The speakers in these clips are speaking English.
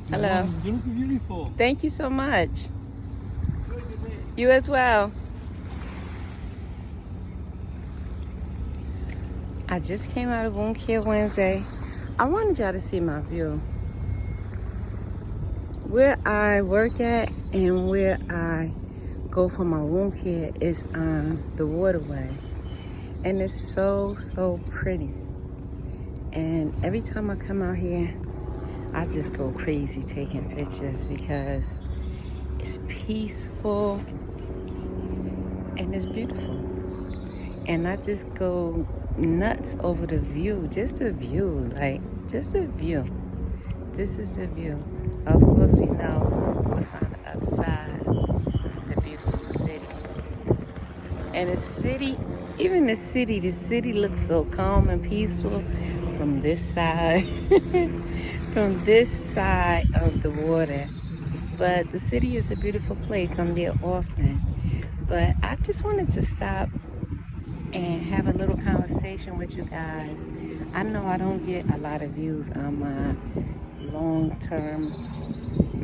Hello. You look beautiful. Thank you so much. You as well. I just came out of Wound Care Wednesday. I wanted y'all to see my view. Where I work at and where I go for my wound care is on the waterway. And it's so pretty. And every time I come out here, I just go crazy taking pictures because it's peaceful and it's beautiful. And I just go nuts over the view, just the view, just the view. This is the view. Of course, we know what's on the other side, the beautiful city. And the city, even the city looks so calm and peaceful from this side, from this side of the water. But the city is a beautiful place. I'm there often. But I just wanted to stop and have a little conversation with you guys. I know I don't get a lot of views on my long-term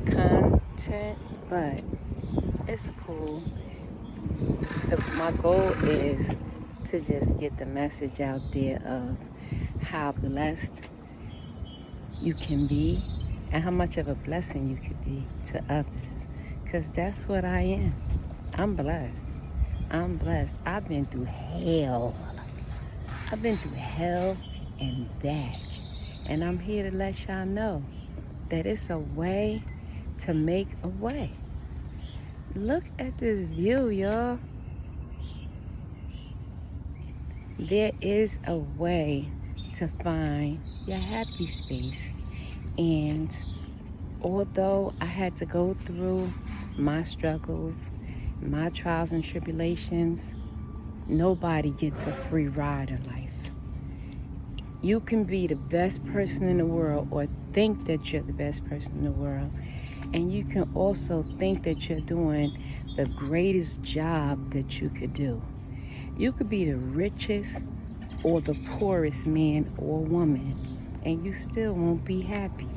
content, but it's cool. My goal is to just get the message out there of how blessed you can be and how much of a blessing you could be to others, because that's what I am. I'm blessed. I've been through hell. And back. And I'm here to let y'all know that it's a way to make a way. Look at this view, y'all. There is a way to find your happy space. And although I had to go through my struggles, my trials and tribulations, nobody gets a free ride in life. You can be the best person in the world or think that you're the best person in the world. And you can also think that you're doing the greatest job that you could do. You could be the richest or the poorest man or woman, and you still won't be happy.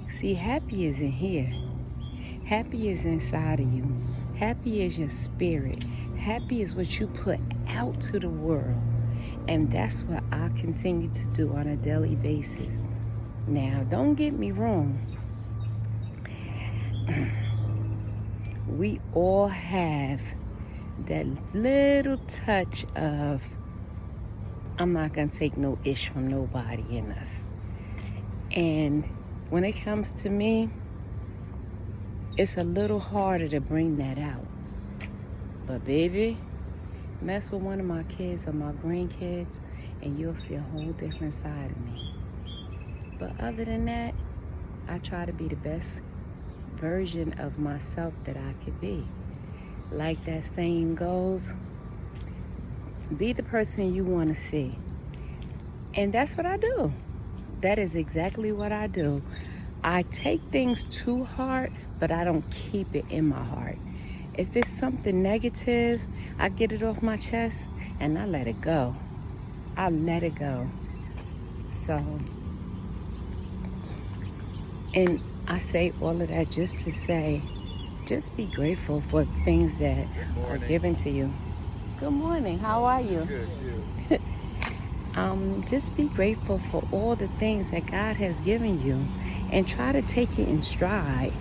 See, happy isn't here. Happy is inside of you. Happy is your spirit. Happy is what you put out to the world. And that's what I continue to do on a daily basis. Now, don't get me wrong. We all have that little touch of, I'm not going to take no ish from nobody in us. And when it comes to me, it's a little harder to bring that out. But baby, mess with one of my kids or my grandkids and you'll see a whole different side of me. But other than that, I try to be the best version of myself that I could be. Like that saying goes, be the person you want to see. And that's what I do. That is exactly what I do. I take things to heart, but I don't keep it in my heart. If it's something negative, I get it off my chest and I let it go. I let it go. So, and I say all of that just to say, just be grateful for things that are given to you. Good morning. How are you? Good. Just be grateful for all the things that God has given you and try to take it in stride.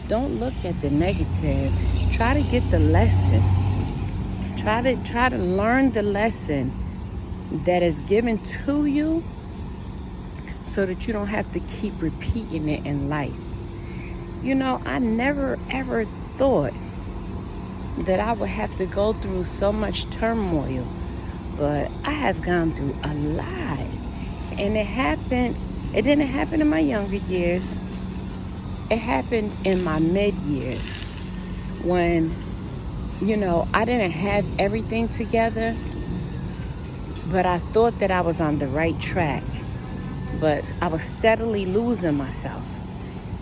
Don't look at the negative. Try to get the lesson. Try to learn the lesson that is given to you so that you don't have to keep repeating it in life. You know, I never ever thought that I would have to go through so much turmoil, but I have gone through a lot. And it didn't happen in my younger years. It happened in my mid-years when, I didn't have everything together, but I thought that I was on the right track. But I was steadily losing myself.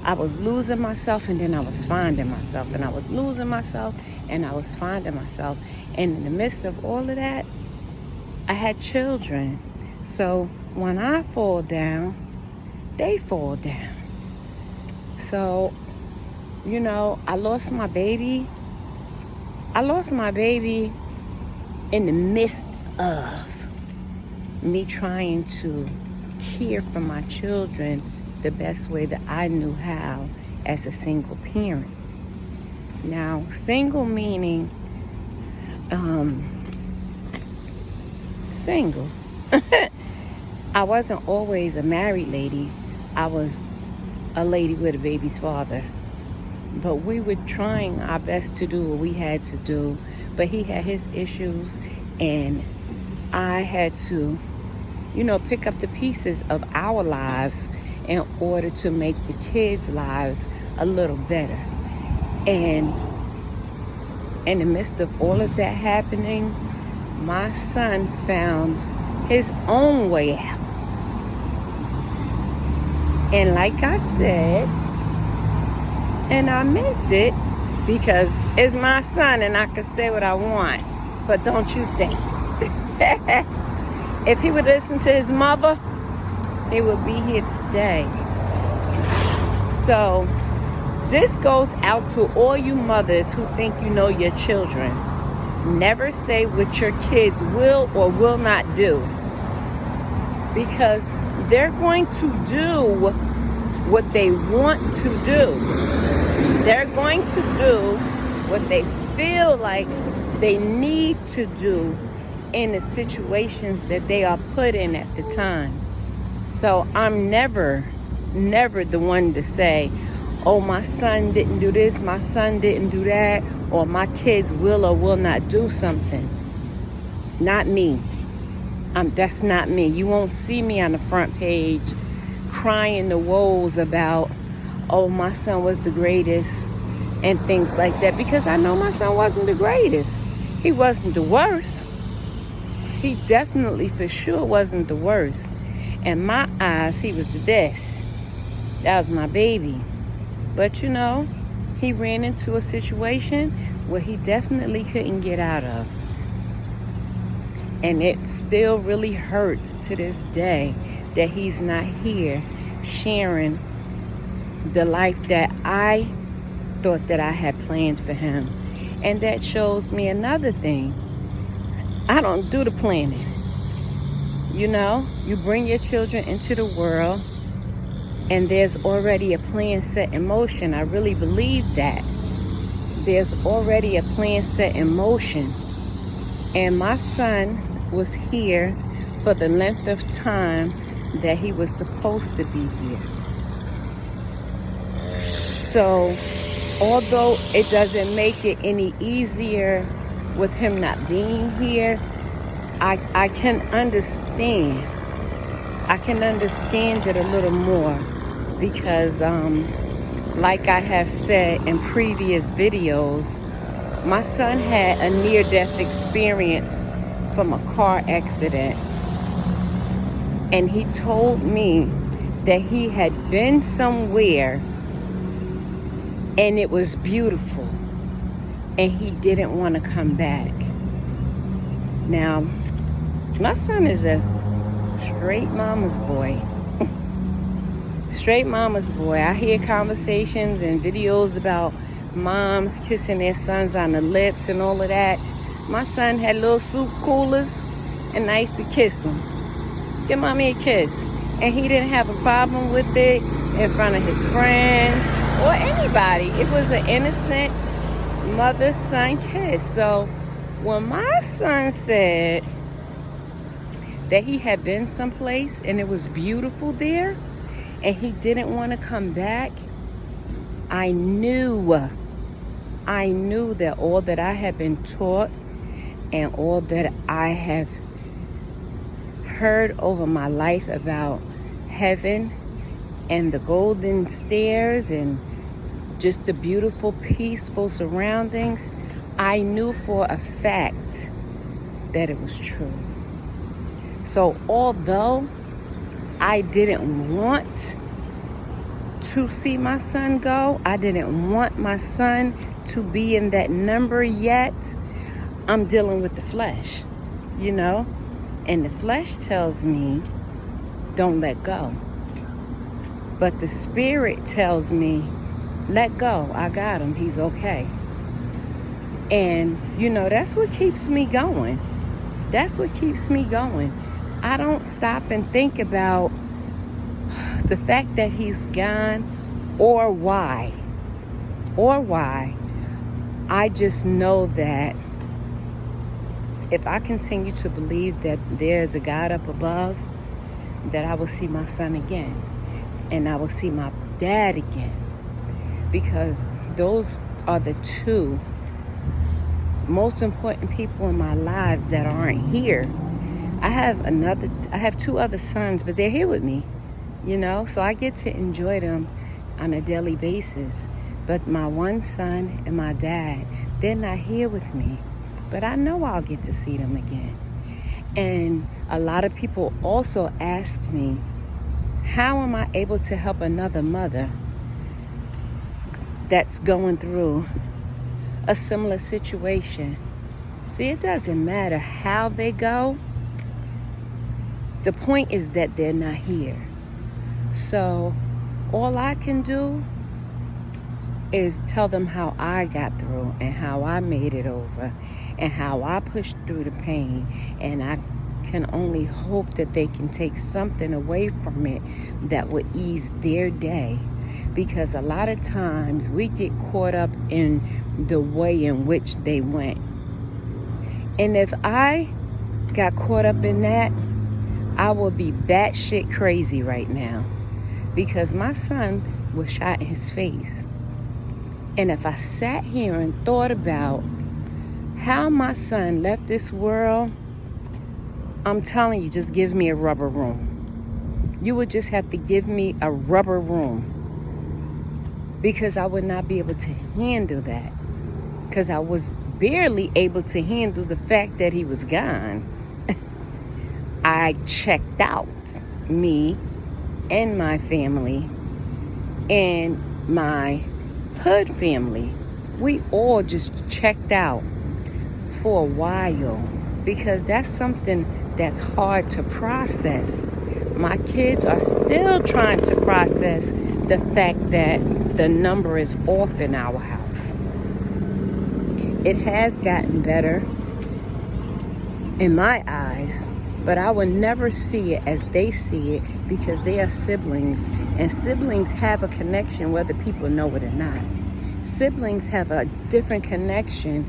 I was losing myself and then I was finding myself. And I was losing myself and I was finding myself. And in the midst of all of that, I had children. So when I fall down, they fall down. So, you know, I lost my baby. I lost my baby in the midst of me trying to care for my children the best way that I knew how as a single parent. Now, single meaning single. I wasn't always a married lady. I was a lady with a baby's father. But we were trying our best to do what we had to do. But he had his issues, and I had to, you know, pick up the pieces of our lives in order to make the kids' lives a little better. And in the midst of all of that happening, my son found his own way out. And like I said, and I meant it, because it's my son and I can say what I want, but don't you say it. If he would listen to his mother, he would be here today. So this goes out to all you mothers who think you know your children. Never say what your kids will or will not do, because they're going to do what they want to do. They're going to do what they feel like they need to do in the situations that they are put in at the time. So I'm never the one to say, oh, my son didn't do this, my son didn't do that, or my kids will or will not do something. Not me. That's not me. You won't see me on the front page crying the woes about, oh, my son was the greatest and things like that, because I know my son wasn't the greatest. He wasn't the worst. He definitely for sure wasn't the worst. In my eyes, he was the best. That was my baby. But you know, he ran into a situation where he definitely couldn't get out of. And it still really hurts to this day that he's not here sharing the life that I thought that I had planned for him. And that shows me another thing. I don't do the planning. You know, you bring your children into the world and there's already a plan set in motion. I really believe that. There's already a plan set in motion. And my son was here for the length of time that he was supposed to be here. So, although it doesn't make it any easier with him not being here, I can understand. I can understand it a little more because, like I have said in previous videos, my son had a near-death experience from a car accident. And he told me that he had been somewhere and it was beautiful and he didn't want to come back. Now, my son is a straight mama's boy. Straight mama's boy. I hear conversations and videos about moms kissing their sons on the lips and all of that. My son had little soup coolers and I used to kiss him. Give mommy a kiss. And he didn't have a problem with it in front of his friends or anybody. It was an innocent mother-son kiss. So when my son said that he had been someplace and it was beautiful there and he didn't want to come back, I knew that all that I had been taught and all that I have heard over my life about heaven and the golden stairs and just the beautiful, peaceful surroundings, I knew for a fact that it was true. So although I didn't want to see my son go, I didn't want my son to be in that number yet, I'm dealing with the flesh, you know? And the flesh tells me, don't let go. But the spirit tells me, let go. I got him. He's okay. And, that's what keeps me going. That's what keeps me going. I don't stop and think about the fact that he's gone or why. I just know that if I continue to believe that there's a God up above, that I will see my son again. And I will see my dad again. Because those are the two most important people in my lives that aren't here. I have two other sons, but they're here with me, so I get to enjoy them on a daily basis. But my one son and my dad, they're not here with me, but I know I'll get to see them again. And a lot of people also ask me, how am I able to help another mother that's going through a similar situation? See, it doesn't matter how they go. The point is that they're not here. So all I can do is tell them how I got through and how I made it over and how I pushed through the pain. And I can only hope that they can take something away from it that would ease their day. Because a lot of times we get caught up in the way in which they went. And if I got caught up in that, I would be batshit crazy right now. Because my son was shot in his face. And if I sat here and thought about how my son left this world, I'm telling you, just give me a rubber room. You would just have to give me a rubber room. Because I would not be able to handle that. Because I was barely able to handle the fact that he was gone. I checked out, me and my family and my hood family. We all just checked out for a while because that's something that's hard to process. My kids are still trying to process the fact that the number is off in our house. It has gotten better in my eyes, but I will never see it as they see it because they are siblings, and siblings have a connection whether people know it or not. Siblings have a different connection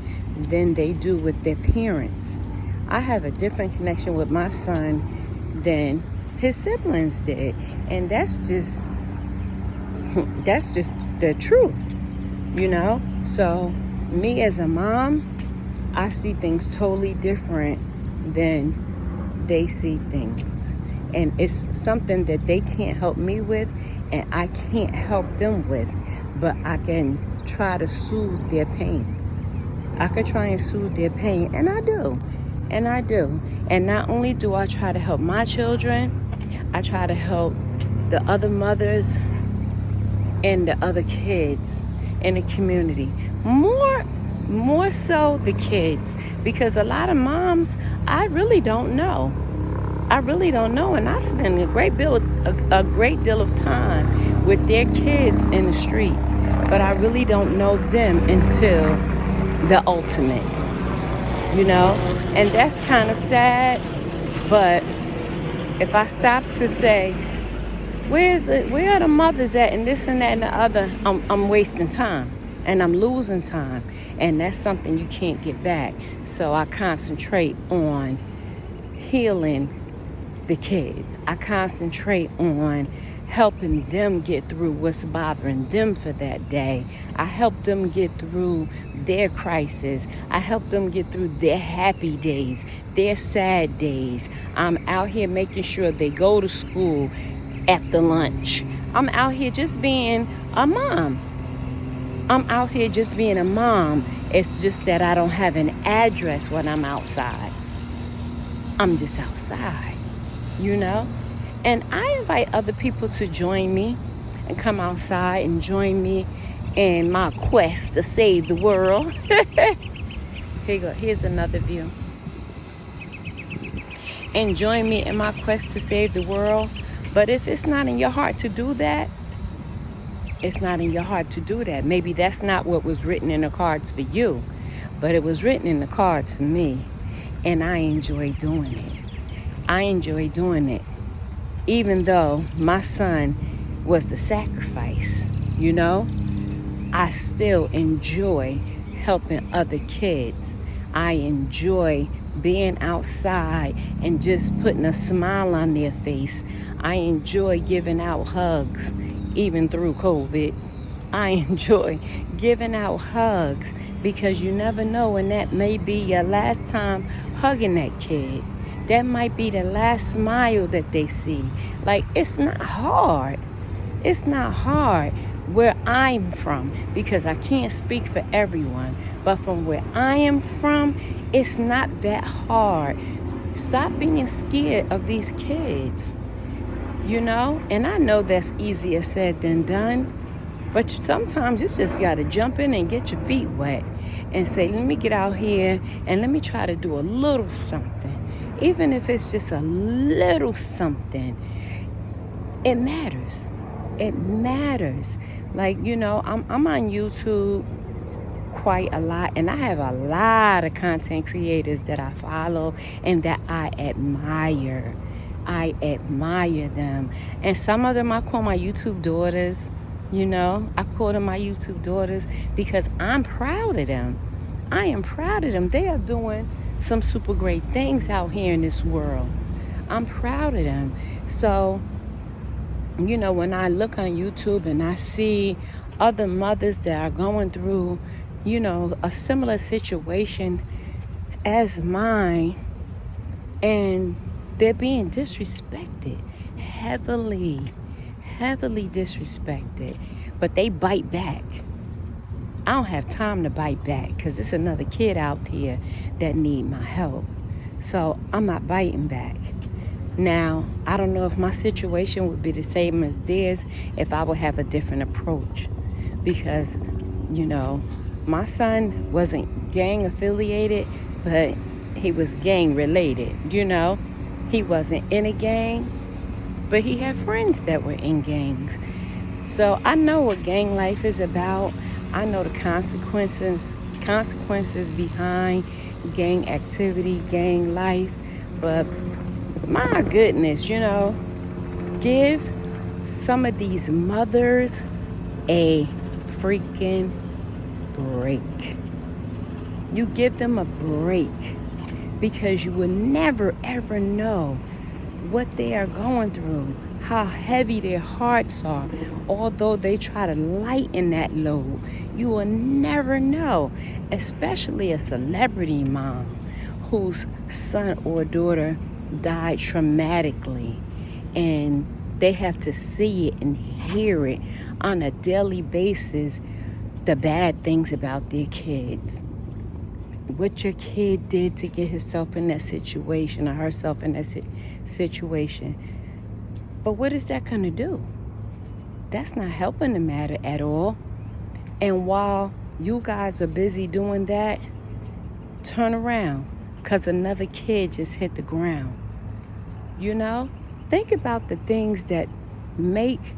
than they do with their parents. I have a different connection with my son than his siblings did, and that's just the truth, So me as a mom, I see things totally different than they see things. And it's something that they can't help me with and I can't help them with. But I can try to soothe their pain. I could try and soothe their pain, and I do. And not only do I try to help my children, I try to help the other mothers and the other kids in the community. More so the kids, because a lot of moms, I really don't know, and I spend a great deal of time with their kids in the streets, but I really don't know them until the ultimate, and that's kind of sad. But if I stop to say, where are the mothers at, and this and that and the other, I'm wasting time. And I'm losing time. And that's something you can't get back. So I concentrate on healing the kids. I concentrate on helping them get through what's bothering them for that day. I help them get through their crisis. I help them get through their happy days, their sad days. I'm out here making sure they go to school after lunch. I'm out here just being a mom. It's just that I don't have an address when I'm outside. I'm just outside, And I invite other people to join me and come outside and join me in my quest to save the world. Here you go. Here's another view. And join me in my quest to save the world. But if it's not in your heart to do that, it's not in your heart to do that. Maybe that's not what was written in the cards for you, but it was written in the cards for me, and I enjoy doing it. I enjoy doing it, even though my son was the sacrifice, you know? I still enjoy helping other kids. I enjoy being outside and just putting a smile on their face. I enjoy giving out hugs, even through COVID. I enjoy giving out hugs because you never know when that may be your last time hugging that kid. That might be the last smile that they see. Like, it's not hard. It's not hard where I'm from, because I can't speak for everyone, but from where I am from, it's not that hard. Stop being scared of these kids, you know? And I know that's easier said than done, but sometimes you just got to jump in and get your feet wet and say, let me get out here and let me try to do a little something. Even if it's just a little something, it matters. It matters. Like, you know, I'm on YouTube quite a lot, and I have a lot of content creators that I follow and that I admire. I admire them. And some of them I call my YouTube daughters, you know. I call them my YouTube daughters because I'm proud of them. I am proud of them. They are doing some super great things out here in this world. I'm proud of them. So, you know, when I look on YouTube and I see other mothers that are going through, you know, a similar situation as mine, and they're being disrespected, heavily disrespected, but they bite back. I don't have time to bite back because there's another kid out here that need my help. So I'm not biting back. Now, I don't know if my situation would be the same as theirs if I would have a different approach. Because, you know, my son wasn't gang affiliated, but he was gang related, you know. He wasn't in a gang, but he had friends that were in gangs. So I know what gang life is about. I know the consequences behind gang activity, gang life. But my goodness, you know, give some of these mothers a freaking break. You give them a break, because you will never ever know what they are going through, how heavy their hearts are. Although they try to lighten that load, you will never know, especially a celebrity mom whose son or daughter died traumatically, and they have to see it and hear it on a daily basis, the bad things about their kids. What your kid did to get himself in that situation or herself in that situation. But what is that going to do? That's not helping the matter at all. And while you guys are busy doing that, turn around, because another kid just hit the ground. You know? Think about the things that make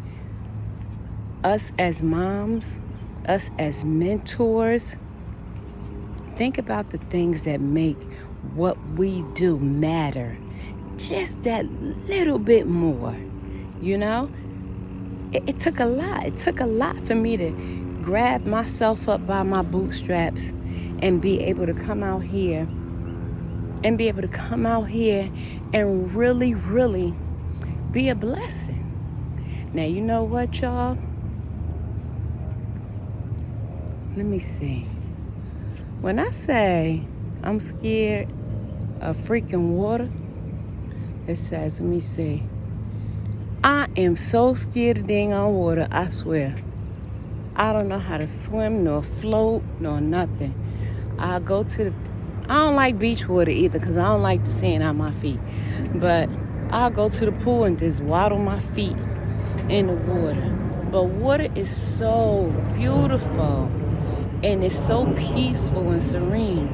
us as moms, us as mentors. Think about the things that make what we do matter just that little bit more, you know? It took a lot. It took a lot for me to grab myself up by my bootstraps and be able to come out here and really, really be a blessing. Now, you know what, y'all? Let me see. When I say I'm scared of freaking water, it says, let me see. I am so scared of dang on water, I swear. I don't know how to swim, nor float, nor nothing. I don't like beach water either, because I don't like the sand on my feet. But I'll go to the pool and just waddle my feet in the water. But water is so beautiful, and it's so peaceful and serene.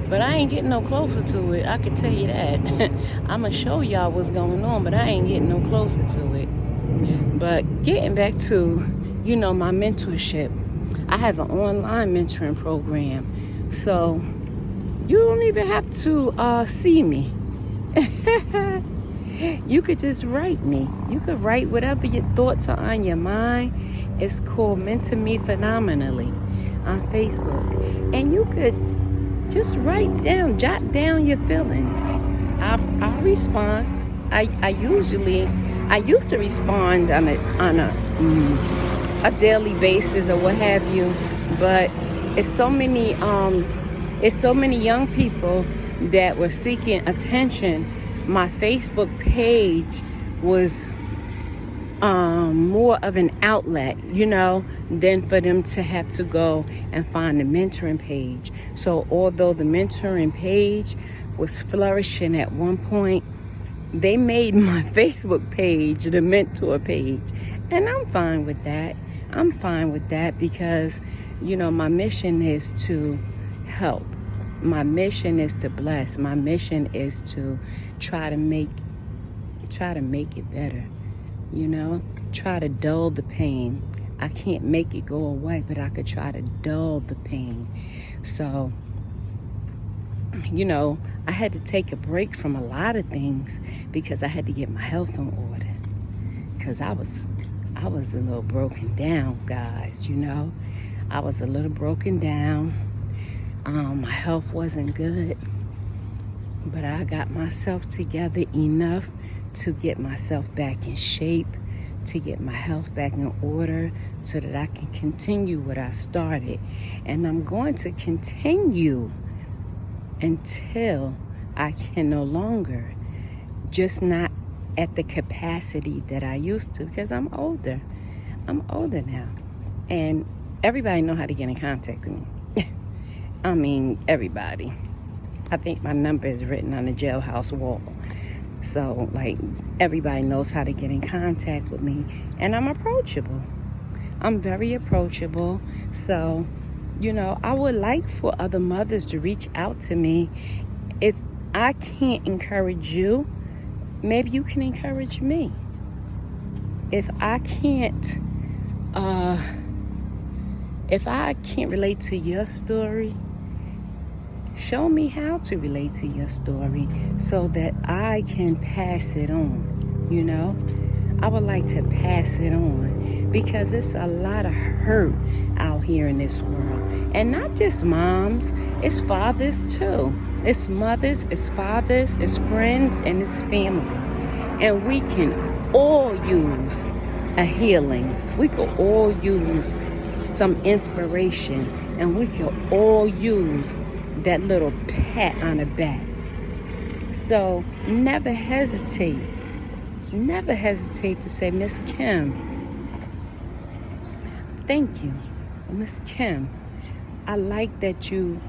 But I ain't getting no closer to it. I can tell you that. I'm going to show y'all what's going on, but I ain't getting no closer to it. But getting back to, my mentorship. I have an online mentoring program. So you don't even have to see me. You could just write me. You could write whatever your thoughts are on your mind. It's called Mentor Me Phenomenally on Facebook. And you could just jot down your feelings. I'll respond. I used to respond on a daily basis or what have you, but it's so many young people that were seeking attention. My Facebook page was more of an outlet, than for them to have to go and find the mentoring page. So although the mentoring page was flourishing at one point, they made my Facebook page the mentor page. And I'm fine with that. I'm fine with that because, my mission is to help. My mission is to bless. My mission is to try to make it better. Try to dull the pain. I can't make it go away, but I could try to dull the pain. So, I had to take a break from a lot of things because I had to get my health in order. Because I was a little broken down, guys, I was a little broken down. My health wasn't good. But I got myself together enough to get myself back in shape, to get my health back in order so that I can continue what I started. And I'm going to continue until I can no longer, just not at the capacity that I used to, because I'm older. I'm older now. And everybody know how to get in contact with me. I mean, everybody. I think my number is written on the jailhouse wall. So, everybody knows how to get in contact with me. And I'm approachable. I'm very approachable. So, I would like for other mothers to reach out to me. If I can't encourage you, maybe you can encourage me. If I can't relate to your story, show me how to relate to your story so that I can pass it on, I would like to pass it on because it's a lot of hurt out here in this world. And not just moms, it's fathers too. It's mothers, it's fathers, it's friends, and it's family. And we can all use a healing. We could all use some inspiration. And we can all use that little pat on the back. So never hesitate to say, Miss Kim, thank you. Miss Kim, I like that you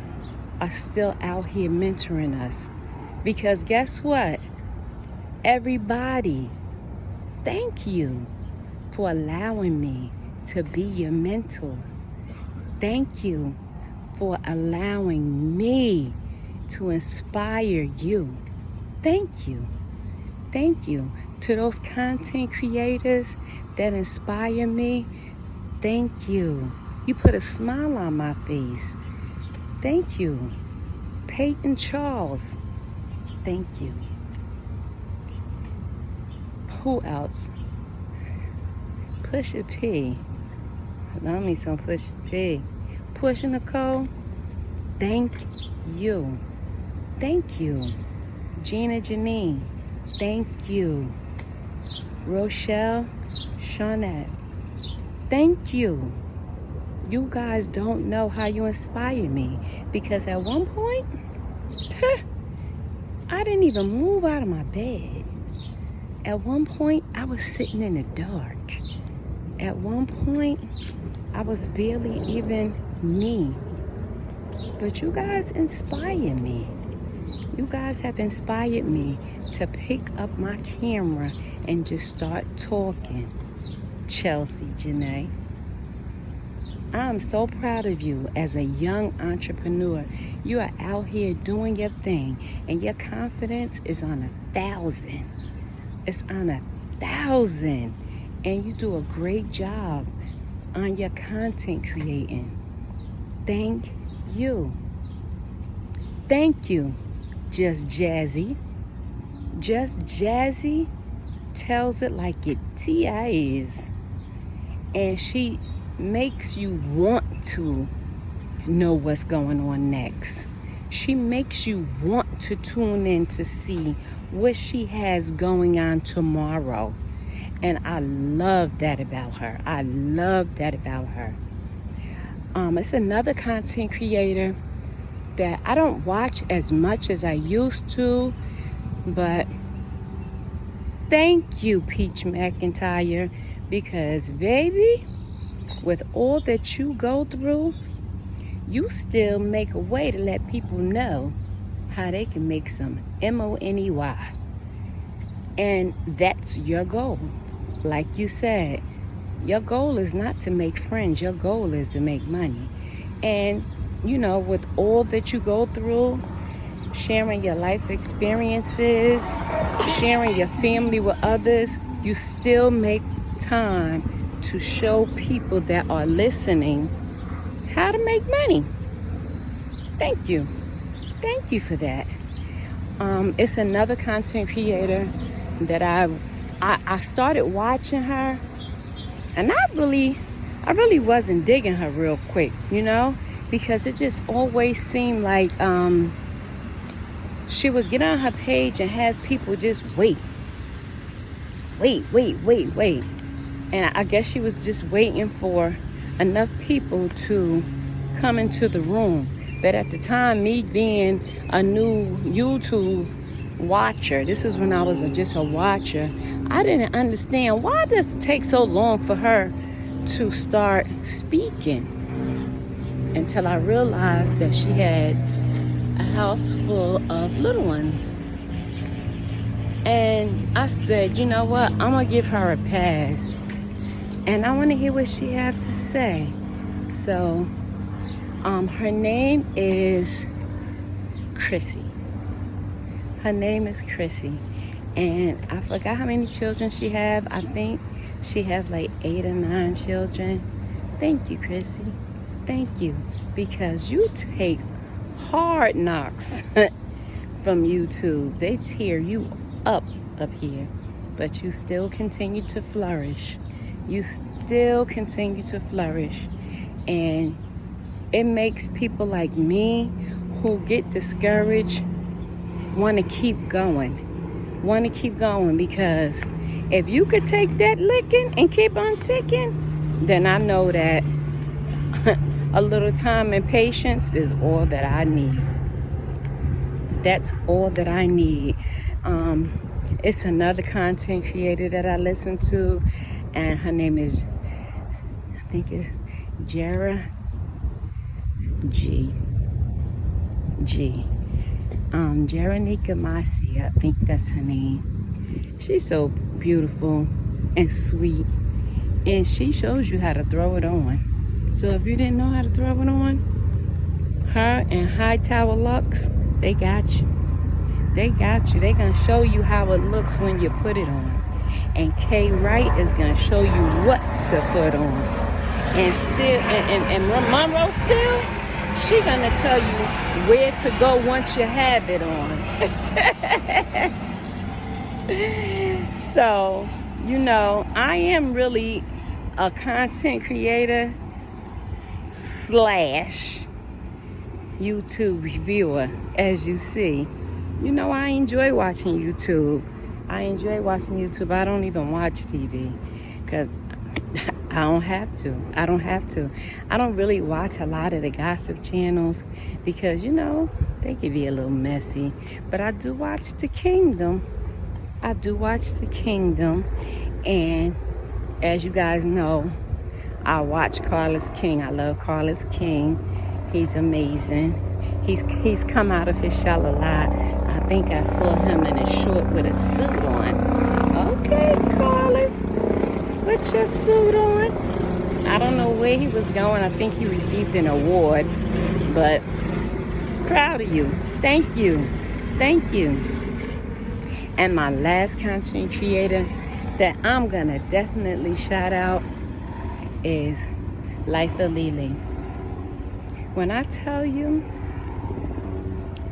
are still out here mentoring us. Because guess what? Everybody, thank you for allowing me to be your mentor. Thank you for allowing me to inspire you. Thank you. Thank you to those content creators that inspire me. Thank you. You put a smile on my face. Thank you. Peyton Charles. Thank you. Who else? Pusha P. Love me some Pusha P. Pusha Nicole. Thank you. Thank you. Gina Janine. Thank you. Rochelle Shawnette. Thank you. You guys don't know how you inspire me. Because at one point, I didn't even move out of my bed. At one point, I was sitting in the dark. At one point, I was barely even me. But you guys inspire me. You guys have inspired me to pick up my camera and just start talking. Chelsea Janae. I'm so proud of you as a young entrepreneur. You are out here doing your thing, and your confidence is on 1,000. It's on 1,000. And you do a great job on your content creating. Thank you. Thank you, Just Jazzy. Just Jazzy tells it like it T.I. is. And she makes you want to know what's going on next. She makes you want to tune in to see what she has going on tomorrow. And I love that about her. I love that about her. It's another content creator that I don't watch as much as I used to, but thank you, Peach McIntyre, because baby, with all that you go through, you still make a way to let people know how they can make some money. And that's your goal. Like you said, your goal is not to make friends. Your goal is to make money. And, you know, with all that you go through, sharing your life experiences, sharing your family with others, you still make time to show people that are listening how to make money. Thank you. Thank you for that. It's another content creator that I started watching her, and I really wasn't digging her real quick, you know, because it just always seemed like she would get on her page and have people just wait. And I guess she was just waiting for enough people to come into the room. But at the time, me being a new YouTube watcher, this is when I was just a watcher, I didn't understand why does it take so long for her to start speaking, until I realized that she had a house full of little ones. And I said, you know what, I'm gonna give her a pass, and I want to hear what she have to say. So her name is Chrissy. Her name is Chrissy. And I forgot how many children she have. I think she have like 8 or 9 children. Thank you, Chrissy. Thank you. Because you take hard knocks from YouTube. They tear you up here. But you still continue to flourish. You still continue to flourish. And it makes people like me who get discouraged want to keep going. Because if you could take that licking and keep on ticking, then I know that a little time and patience is all that I need. That's all that I need. It's another content creator that I listen to, and her name is, I think it's GeranikaMycia, I think that's her name. She's so beautiful and sweet, and she shows you how to throw it on. So if you didn't know how to throw it on, her and Hightower Lux, they got you. They gonna show you how it looks when you put it on. And Kay Wright is gonna show you what to put on. And still, and Monroe still, she gonna tell you where to go once you have it on. So, you know, I am really a content creator / YouTube reviewer, as you see. You know, I enjoy watching YouTube. I don't even watch TV because I don't have to. I don't really watch a lot of the gossip channels because, you know, they can be a little messy. But I do watch The Kingdom. And as you guys know, I watch Carlos King. I love Carlos King. He's amazing. He's come out of his shell a lot. I think I saw him in a short with a suit on. Okay, Carlos, with your suit on. I don't know where he was going. I think he received an award, but proud of you. Thank you. Thank you. And my last content creator that I'm going to definitely shout out is Life of Lily. When I tell you,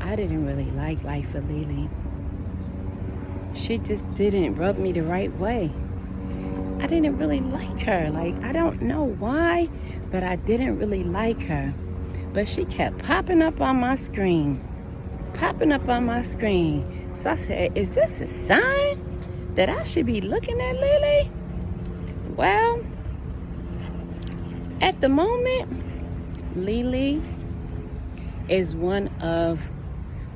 I didn't really like Life of Lily. She just didn't rub me the right way. I didn't really like her. Like, I don't know why, but I didn't really like her. But she kept popping up on my screen. So I said, is this a sign that I should be looking at Lily? Well, at the moment, Lily is one of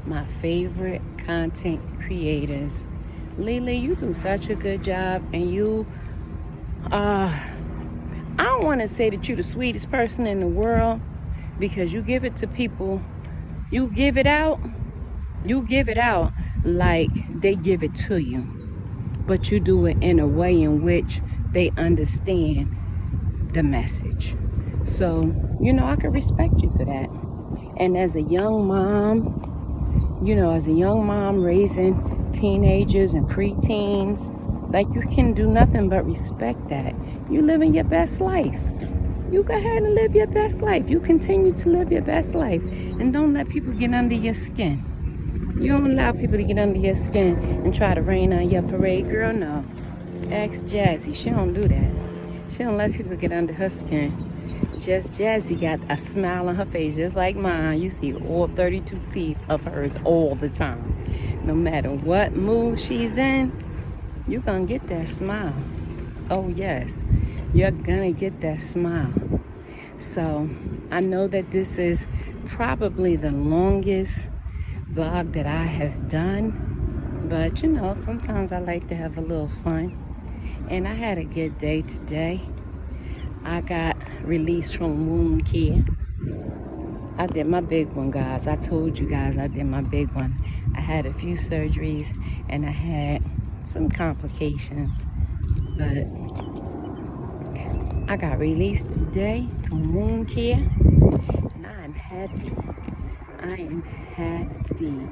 my favorite content creators. Lily, you do such a good job, and you I don't want to say that you're the sweetest person in the world, because you give it to people, you give it out like they give it to you, but you do it in a way in which they understand the message. So, I can respect you for that. And as a young mom, raising teenagers and preteens, like, you can do nothing but respect that. You living your best life. You go ahead and live your best life. You continue to live your best life. And don't let people get under your skin. You don't allow people to get under your skin and try to rain on your parade. Girl, no. Ask Jazzy. She don't do that. She don't let people get under her skin. Just Jazzy got a smile on her face just like mine. You see all 32 teeth of hers all the time. No matter what mood she's in, you're going to get that smile. Oh, yes. You're going to get that smile. So, I know that this is probably the longest vlog that I have done. But, sometimes I like to have a little fun. And I had a good day today. I got released from wound care. I did my big one, guys. I told you guys I did my big one. I had a few surgeries and I had some complications, but I got released today from wound care, and I am happy.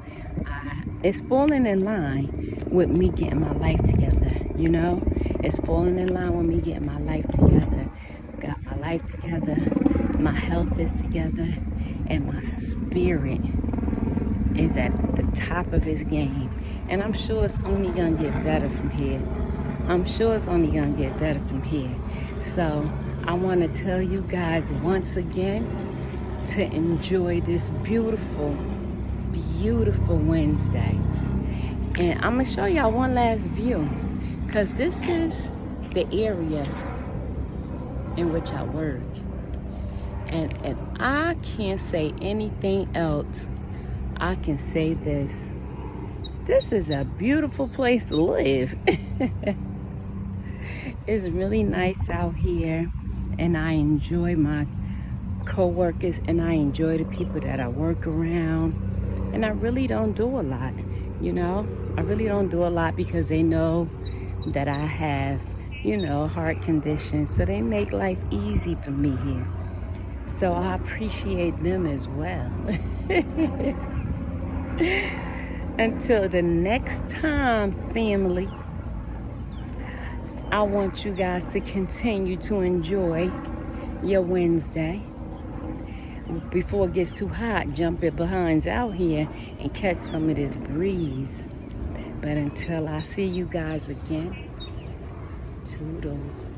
It's falling in line with me getting my life together, It's falling in line with me getting my life together. Got my life together, my health is together, and my spirit is at the top of his game. And I'm sure it's only going to get better from here. So I want to tell you guys once again to enjoy this beautiful, beautiful Wednesday. And I'm going to show y'all one last view, because this is the area in which I work. And if I can't say anything else, I can say this. This is a beautiful place to live. It's really nice out here, and I enjoy my co-workers, and I enjoy the people that I work around. And I really don't do a lot, I really don't do a lot because they know that I have, a heart condition, so they make life easy for me here. So I appreciate them as well. Until the next time, family, I want you guys to continue to enjoy your Wednesday. Before it gets too hot, jump your behinds out here and catch some of this breeze. But until I see you guys again, toodles.